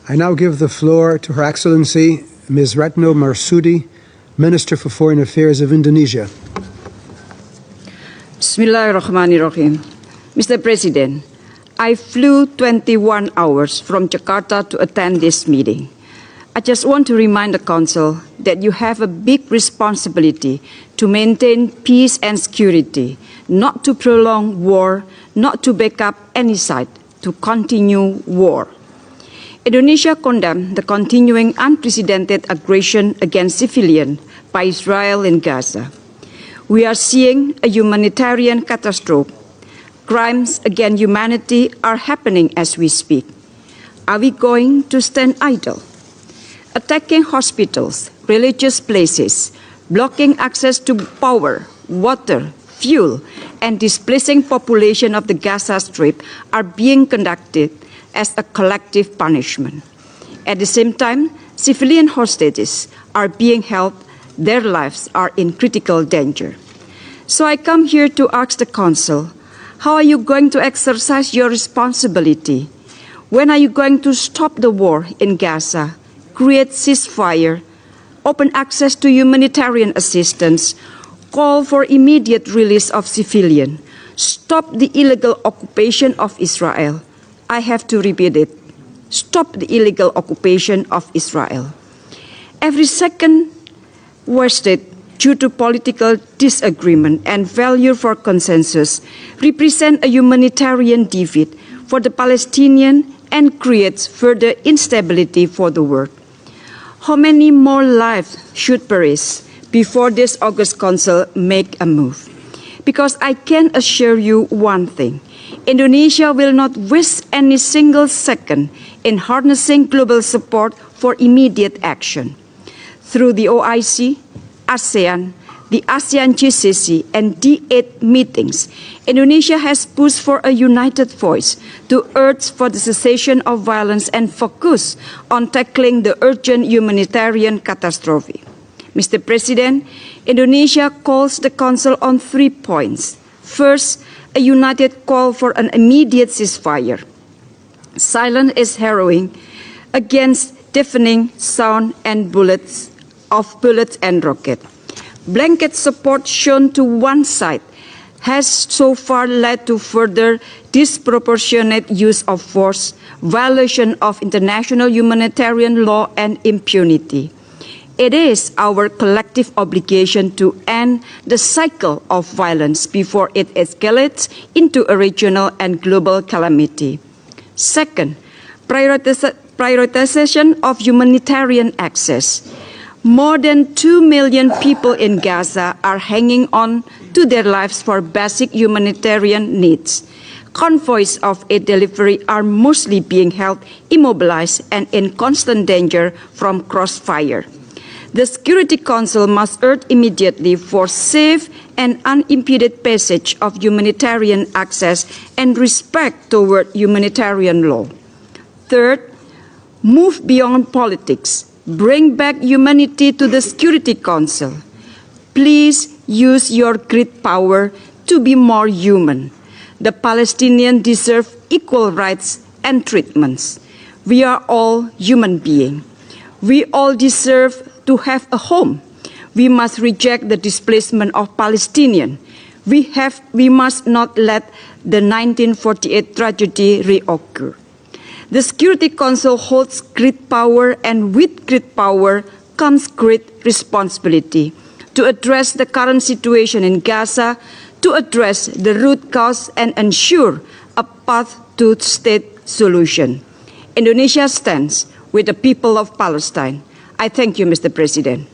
I now give the floor to Her Excellency Ms. Retno Marsudi, Minister for Foreign Affairs of Indonesia. Bismillahirrahmanirrahim. Mr. President, I flew 21 hours from Jakarta to attend this meeting. I just want to remind the Council that you have a big responsibility to maintain peace and security, not to prolong war, not to back up any side, to continue war. Indonesia condemned the continuing unprecedented aggression against civilians by Israel in Gaza. We are seeing a humanitarian catastrophe. Crimes against humanity are happening as we speak. Are we going to stand idle? Attacking hospitals, religious places, blocking access to power, water, fuel, and displacing population of the Gaza Strip are being conducted as a collective punishment. At the same time, civilian hostages are being held. Their lives are in critical danger. So I come here to ask the Council, how are you going to exercise your responsibility? When are you going to stop the war in Gaza, create ceasefire, open access to humanitarian assistance, call for immediate release of civilians, stop the illegal occupation of Israel? I have to repeat it. Stop the illegal occupation of Israel. Every second wasted due to political disagreement and failure for consensus represent a humanitarian defeat for the Palestinians and creates further instability for the world. How many more lives should perish before this August Council make a move? Because I can assure you one thing, Indonesia will not waste any single second in harnessing global support for immediate action. Through the OIC, ASEAN, the ASEAN GCC, and D8 meetings, Indonesia has pushed for a united voice to urge for the cessation of violence and focus on tackling the urgent humanitarian catastrophe. Mr. President, Indonesia calls the Council on 3 points. First, a united call for an immediate ceasefire. Silence is harrowing against deafening sound and bullets and rockets. Blanket support shown to one side has so far led to further disproportionate use of force, violation of international humanitarian law, and impunity. It is our collective obligation to end the cycle of violence before it escalates into a regional and global calamity. Second, prioritization of humanitarian access. More than 2 million people in Gaza are hanging on to their lives for basic humanitarian needs. Convoys of aid delivery are mostly being held immobilized and in constant danger from crossfire. The Security Council must urge immediately for safe and unimpeded passage of humanitarian access and respect toward humanitarian law. Third, move beyond politics. Bring back humanity to the Security Council. Please use your great power to be more human. The Palestinians deserve equal rights and treatments. We are all human beings. We all deserve to have a home. We must reject the displacement of Palestinians. We must not let the 1948 tragedy reoccur. The Security Council holds great power, and with great power comes great responsibility to address the current situation in Gaza, to address the root cause and ensure a path to state solution. Indonesia stands with the people of Palestine. I thank you, Mr. President.